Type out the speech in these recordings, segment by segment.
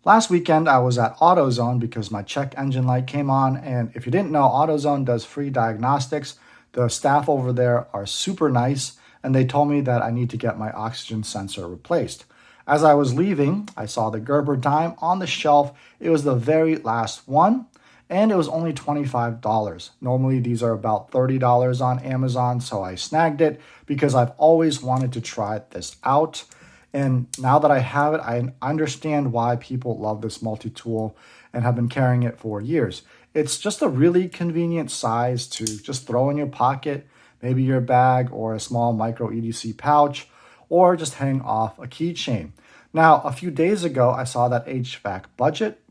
Last weekend, I was at AutoZone because my check engine light came on, and if you didn't know, AutoZone does free diagnostics. The staff over there are super nice, and they told me that I need to get my oxygen sensor replaced. As I was leaving, I saw the Gerber Dime on the shelf. It was the very last one, and it was only $25. Normally, these are about $30 on Amazon, so I snagged it because I've always wanted to try this out. And now that I have it, I understand why people love this multi-tool and have been carrying it for years. It's just a really convenient size to just throw in your pocket, maybe your bag or a small micro EDC pouch, or just hang off a keychain. Now, a few days ago, I saw that HVAC Budget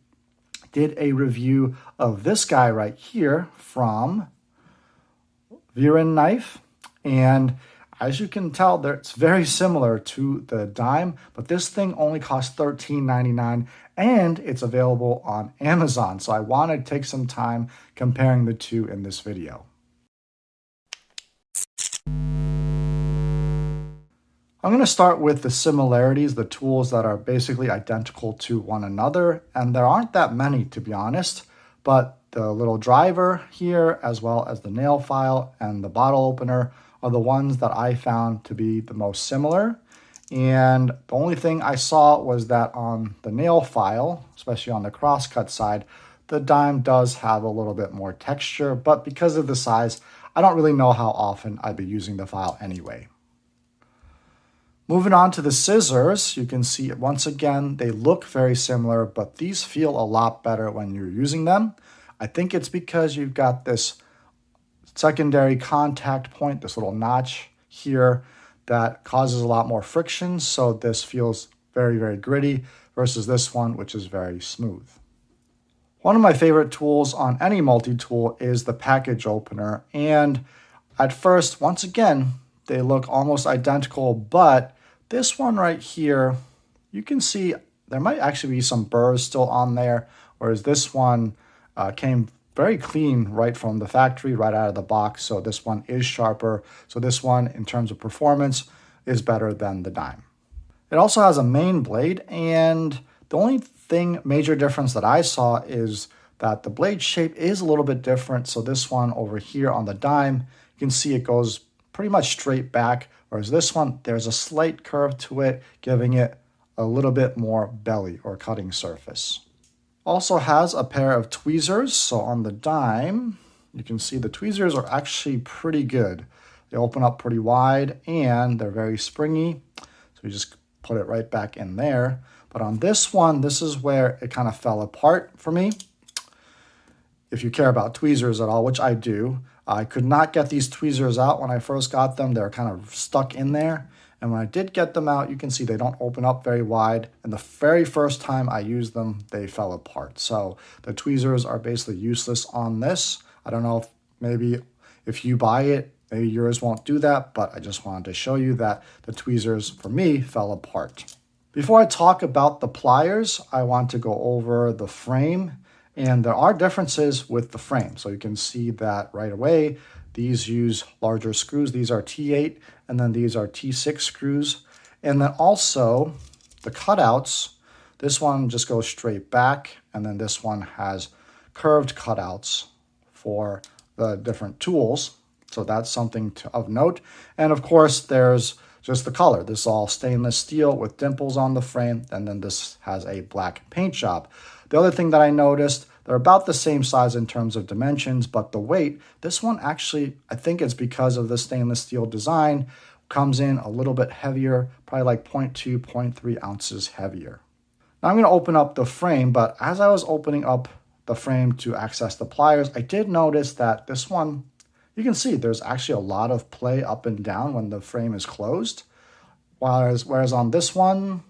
did a review of this guy right here from Virenknife, and as you can tell, it's very similar to the Dime, but this thing only costs $13.99 and it's available on Amazon. So I want to take some time comparing the two in this video. I'm going to start with the similarities, the tools that are basically identical to one another, and there aren't that many to be honest, but the little driver here, as well as the nail file and the bottle opener, are the ones that I found to be the most similar. And the only thing I saw was that on the nail file, especially on the crosscut side, the Dime does have a little bit more texture, but because of the size, I don't really know how often I'd be using the file anyway. Moving on to the scissors, you can see once again, they look very similar, but these feel a lot better when you're using them. I think it's because you've got this secondary contact point, this little notch here that causes a lot more friction. So this feels very, very gritty versus this one, which is very smooth. One of my favorite tools on any multi-tool is the package opener. And at first, once again, they look almost identical, but this one right here, you can see there might actually be some burrs still on there, whereas this one came very clean right from the factory, right out of the box. So this one is sharper. So this one, in terms of performance, is better than the Dime. It also has a main blade, and the only major difference that I saw is that the blade shape is a little bit different. So this one over here on the Dime, you can see it goes pretty much straight back, whereas this one, there's a slight curve to it, giving it a little bit more belly or cutting surface. Also has a pair of tweezers. So on the Dime, you can see the tweezers are actually pretty good. They open up pretty wide and they're very springy. So you just put it right back in there. But on this one, this is where it kind of fell apart for me. If you care about tweezers at all, which I do, I could not get these tweezers out when I first got them. They're kind of stuck in there. And when I did get them out, you can see they don't open up very wide. And the very first time I used them, they fell apart. So the tweezers are basically useless on this. I don't know if maybe if you buy it, maybe yours won't do that, but I just wanted to show you that the tweezers for me fell apart. Before I talk about the pliers, I want to go over the frame. And there are differences with the frame. So you can see that right away. These use larger screws. These are T8, and then these are T6 screws. And then also the cutouts, this one just goes straight back, and then this one has curved cutouts for the different tools. So that's something of note. And of course, there's just the color. This is all stainless steel with dimples on the frame, and then this has a black paint job. The other thing that I noticed, they're about the same size in terms of dimensions, but the weight, this one actually, I think it's because of the stainless steel design, comes in a little bit heavier, probably like 0.2, 0.3 ounces heavier. Now I'm going to open up the frame, but as I was opening up the frame to access the pliers, I did notice that this one, you can see there's actually a lot of play up and down when the frame is closed, whereas on this one,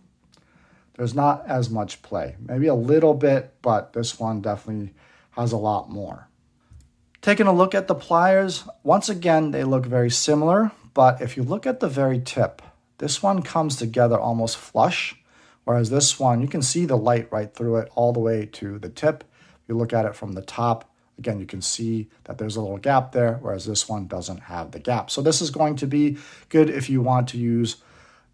there's not as much play. Maybe a little bit, but this one definitely has a lot more. Taking a look at the pliers, once again, they look very similar, but if you look at the very tip, this one comes together almost flush, whereas this one, you can see the light right through it all the way to the tip. If you look at it from the top, again, you can see that there's a little gap there, whereas this one doesn't have the gap. So this is going to be good if you want to use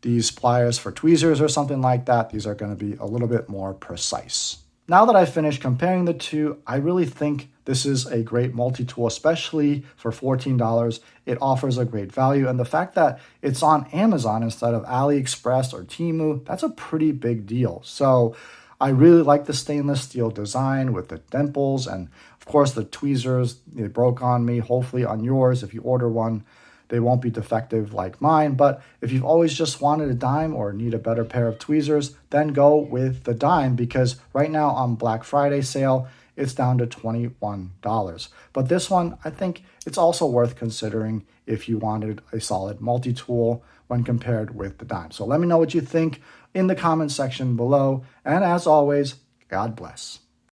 these pliers for tweezers or something like that, these are going to be a little bit more precise. Now that I've finished comparing the two, I really think this is a great multi-tool, especially for $14. It offers a great value, and the fact that it's on Amazon instead of AliExpress or Temu, that's a pretty big deal. So I really like the stainless steel design with the dimples, and of course the tweezers, they broke on me. Hopefully on yours, if you order one, they won't be defective like mine. But if you've always just wanted a dime or need a better pair of tweezers, then go with the dime, because right now on Black Friday sale, it's down to $21. But this one, I think it's also worth considering if you wanted a solid multi-tool when compared with the dime. So let me know what you think in the comment section below. And as always, God bless.